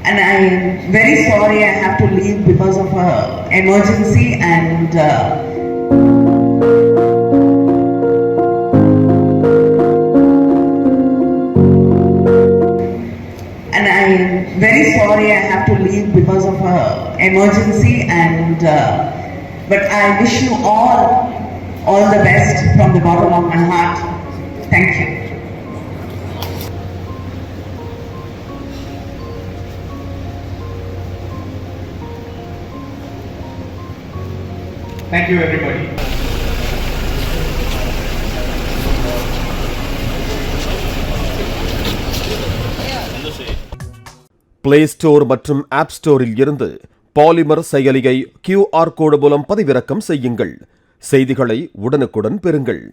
And I'm very sorry I have to leave because of an emergency and I'm very sorry I have to leave because of an emergency and but I wish you all the best from the bottom of my heart. Thank you. Thank you everybody. Play store மற்றும் app ஸ்டோரில் இருந்து polymer செயலியை QR கோடு மூலம் பதிவிறக்கம் செய்யுங்கள். செய்திகளை உடனுக்குடன் பெறுங்கள்.